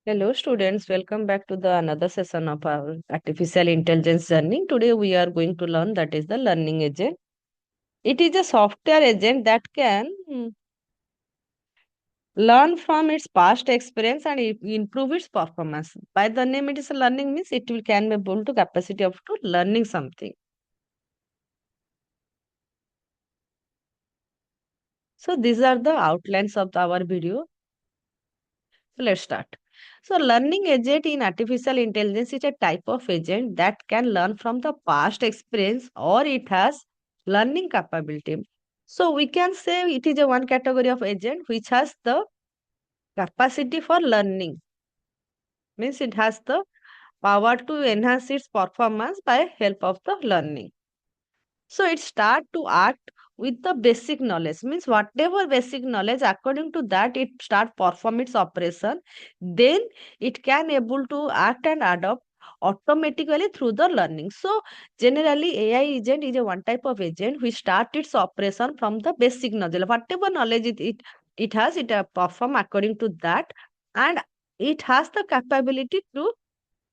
Hello students, welcome back to the another session of our artificial intelligence journey. Today we are going to learn that is the learning agent. It is a software agent that can learn from its past experience and improve its performance. By the name it is a learning means it will can be able to capacity of to learning something. So these are the outlines of our video. So let's start. So learning agent in artificial intelligence is a type of agent that can learn from the past experience or it has learning capability. So we can say it is a one category of agent which has the capacity for learning. Means it has the power to enhance its performance by help of the learning. So it start to act with the basic knowledge. Means whatever basic knowledge, according to that, it start perform its operation. Then it can able to act and adopt automatically through the learning. So generally, AI agent is a one type of agent which start its operation from the basic knowledge. Whatever knowledge it has, it perform according to that, and it has the capability to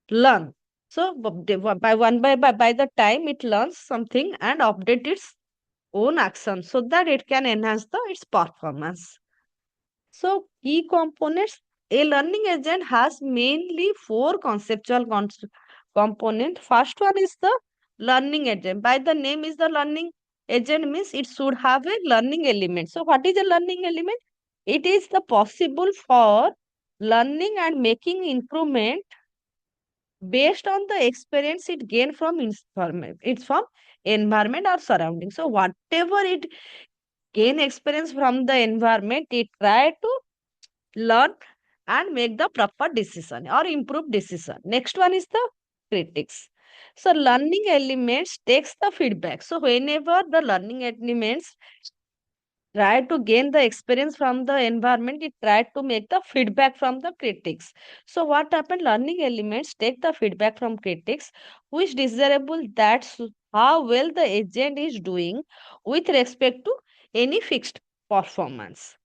learn. So by the time it learns something and update its own action so that it can enhance its performance. So key components, a learning agent has mainly four conceptual component. First one is the learning agent. By the name is the learning agent means it should have a learning element. So what is a learning element? It is the possible for learning and making improvement based on the experience it gained from environment. It's from environment or surrounding. So whatever it gain experience from the environment, it try to learn and make the proper decision or improve decision. Next one is the critics. So learning elements takes the feedback. So whenever the learning elements try to gain the experience from the environment, it tried to make the feedback from the critics. So what happened? Learning elements take the feedback from critics, which desirable that how well the agent is doing with respect to any fixed performance.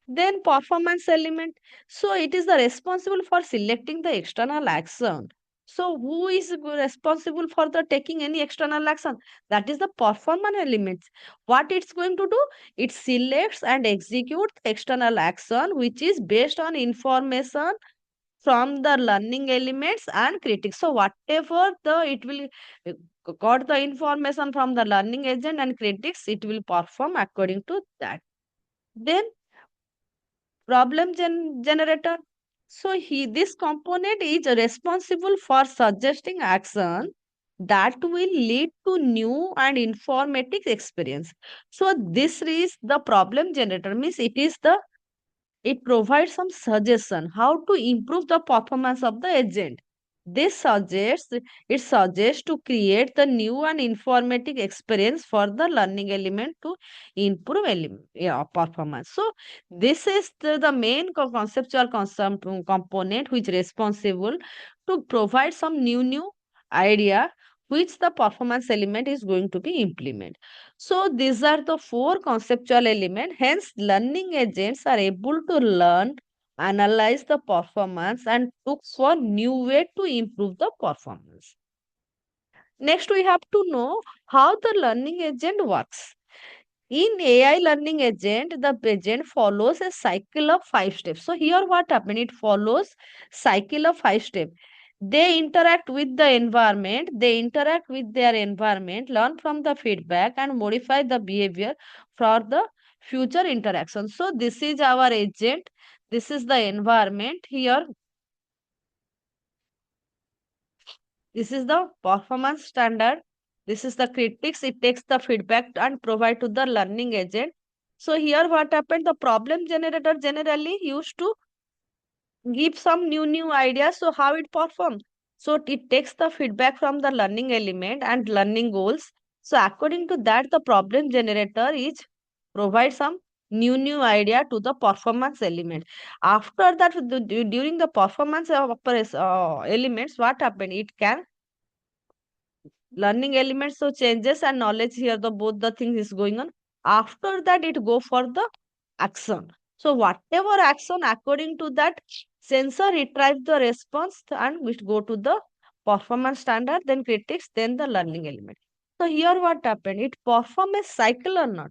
Then performance element. So it is the responsible for selecting the external action. So who is responsible for the taking any external action? That is the performance element. What it's going to do? It selects and executes external action which is based on information from the learning elements and critics. So whatever the it will got the information from the learning agent and critics, it will perform according to that. Then generator. So this component is responsible for suggesting action that will lead to new and informative experience. So this is the problem generator means it provides some suggestion how to improve the performance of the agent. It suggests to create the new and informative experience for the learning element to improve performance. So this is the main conceptual component which responsible to provide some new idea which the performance element is going to be implemented. So these are the four conceptual elements. Hence, learning agents are able to learn, analyze the performance, and look for new way to improve the performance. Next, we have to know how the learning agent works. In AI learning agent, the agent follows a cycle of 5 steps. So here what happened? It follows cycle of 5 steps. They interact with the environment, they interact with their environment, learn from the feedback and modify the behavior for the future interaction. So this is our agent. This is the environment here. This is the performance standard. This is the critics. It takes the feedback and provide to the learning agent. So here what happened? The problem generator generally used to give some new ideas. So how it performs? So it takes the feedback from the learning element and learning goals. So according to that, the problem generator is provide some new idea to the performance element. After that, during the performance elements, what happened? It can learning elements so changes and knowledge here the both the things is going on. After that it go for the action. So whatever action according to that Sensor retrieve the response and it go to the performance standard, then critics, then the learning element. So here what happened? It perform a cycle or not?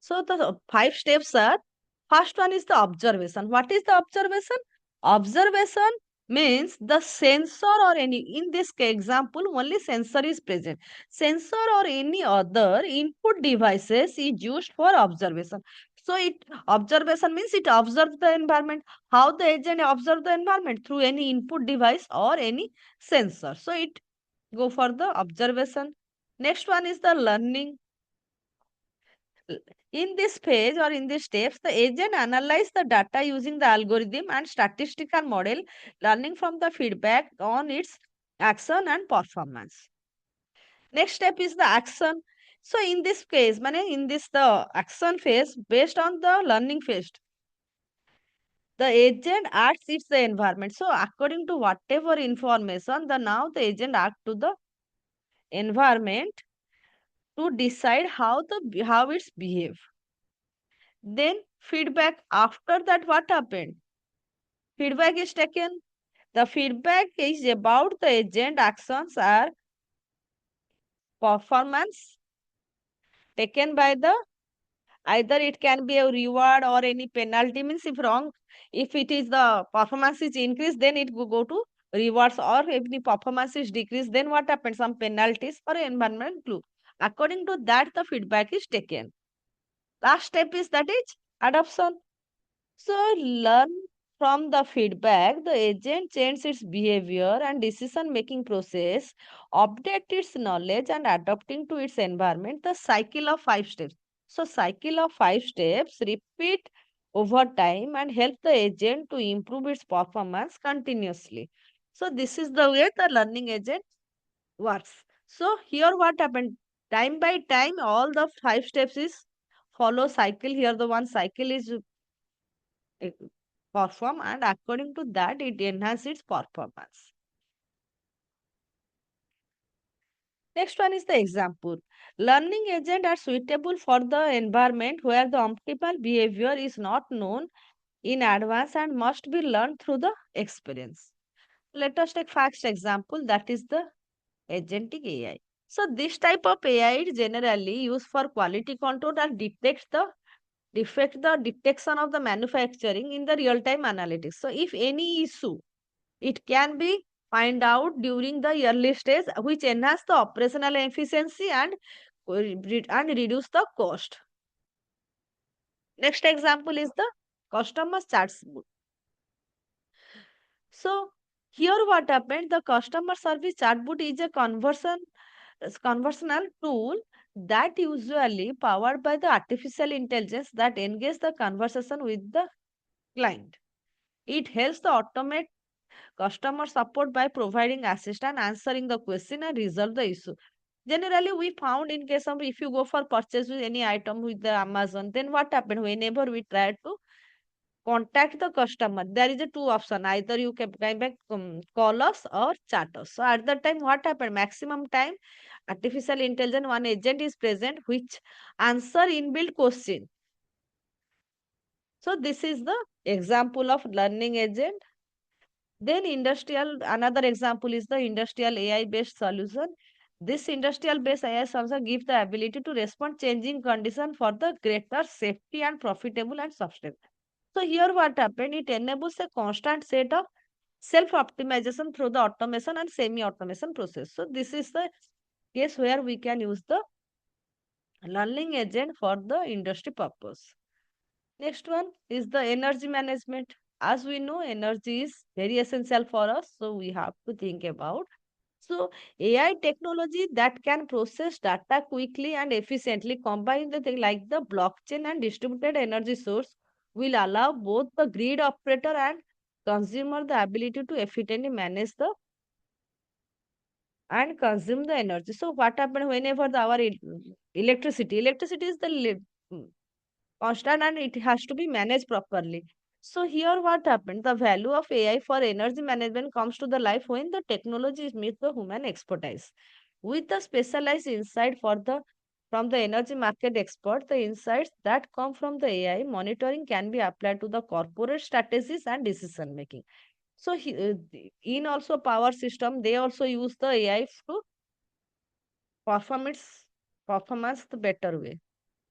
So the five steps are, first one is the observation. What is the observation? Observation means the sensor or any, in this example, only sensor is present. Sensor or any other input devices is used for observation. So it observation means it observes the environment. How the agent observe the environment? Through any input device or any sensor. So it go for the observation. Next one is the learning. In this phase or in these steps, the agent analyze the data using the algorithm and statistical model, learning from the feedback on its action and performance. Next step is the action. So in this case, in this the action phase, based on the learning phase, the agent acts its the environment. So according to whatever information, the now the agent act to the environment to decide how it's behave. Then feedback, after that what happened? Feedback is taken. The feedback is about the agent actions or performance taken by the, either it can be a reward or any penalty, means if wrong, if it is the performance is increased, then it will go to rewards, or if the performance is decreased, then what happens? Some penalties or environment clue. According to that, the feedback is taken. Last step is that is adoption. So learn from the feedback, the agent changes its behavior and decision making process, update its knowledge and adapting to its environment, the cycle of five steps. So cycle of five steps repeat over time and help the agent to improve its performance continuously. So this is the way the learning agent works. So here what happened? Time by time, all the five steps is follow cycle. Here the one cycle is uh, perform, and according to that it enhances its performance. Next one is the example. Learning agent are suitable for the environment where the optimal behavior is not known in advance and must be learned through the experience. Let us take first example, that is the agentic AI. So this type of AI is generally used for quality control and the detection of the manufacturing in the real time analytics. So if any issue, it can be find out during the early stage, which enhance the operational efficiency and reduce the cost. Next example is the customer chatbot. So here what happened? The customer service chatbot is a conversational tool that usually powered by the artificial intelligence that engage the conversation with the client. It helps the automate customer support by providing assistance, answering the question and resolve the issue. Generally, we found in case of if you go for purchase with any item with the Amazon, then what happened? Whenever we try to contact the customer, there is a two option. Either you can come back, call us or chat us. So at that time, what happened? Maximum time, artificial intelligence, one agent is present which answer inbuilt question. So this is the example of learning agent. Then industrial, another example is the industrial AI based solution. This industrial based AI solution gives the ability to respond changing condition for the greater safety and profitable and sustainable. So here what happened, it enables a constant set of self optimization through the automation and semi automation process. So this is the case where we can use the learning agent for the industry purpose. Next one is the energy management. As we know, energy is very essential for us, so we have to think about. So AI technology that can process data quickly and efficiently, combine the thing like the blockchain and distributed energy source, will allow both the grid operator and consumer the ability to efficiently manage the and consume the energy. So what happened whenever electricity is the constant and it has to be managed properly. So here what happened? The value of AI for energy management comes to the life when the technology meets the human expertise with the specialized insight for the From the energy market expert, the insights that come from the AI monitoring can be applied to the corporate strategies and decision making. So in also power system, they also use the AI to perform its performance the better way.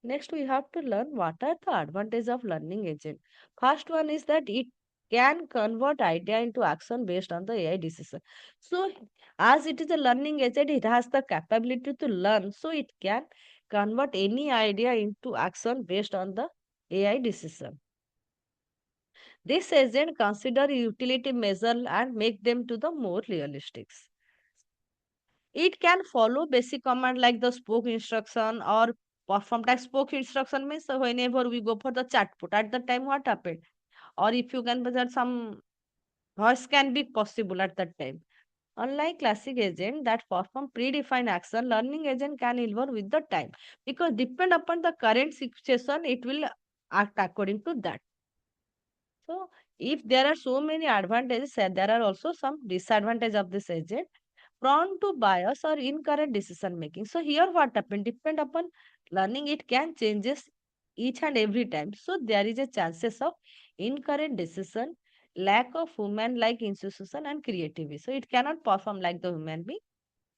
Next, we have to learn what are the advantage of learning agent. First one is that it can convert idea into action based on the AI decision. So, as it is a learning agent, it has the capability to learn. So, it can convert any idea into action based on the AI decision. This agent consider utility measure and make them to the more realistic. It can follow basic command like the spoke instruction or perform type spoke instruction means whenever we go for the chat put at the time what happened, or if you can that some voice can be possible at that time. Unlike classic agent that perform predefined action, learning agent can evolve with the time because depend upon the current situation it will act according to that. So if there are so many advantages, there are also some disadvantage of this agent prone to bias or incorrect decision making. So here what happened depend upon learning it can changes each and every time. So there is a chances of incorrect decision, lack of human like institution and creativity. So it cannot perform like the human being.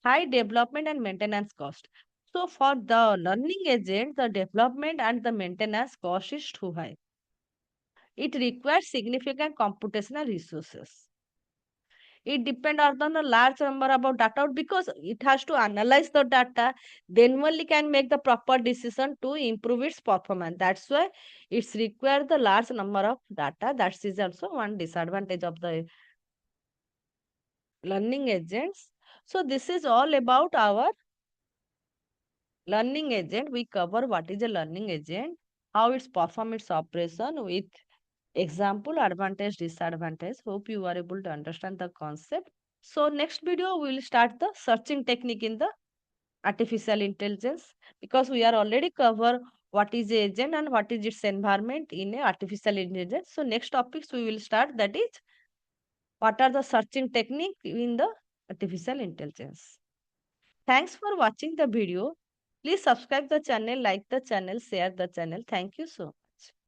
High development and maintenance cost. So for the learning agent, the development and the maintenance cost is too high. It requires significant computational resources. It depends on a large number about data because it has to analyze the data, then only can make the proper decision to improve its performance. That's why it's required the large number of data. That is also one disadvantage of the learning agents. So this is all about our learning agent. We cover what is a learning agent, how it's perform its operation with example, advantage, disadvantage. Hope you are able to understand the concept. So next video we will start the searching technique in the artificial intelligence because we are already cover what is the agent and what is its environment in a artificial intelligence. So next topics we will start, that is what are the searching technique in the artificial intelligence. Thanks for watching the video. Please subscribe the channel, like the channel, share the channel. Thank you so much.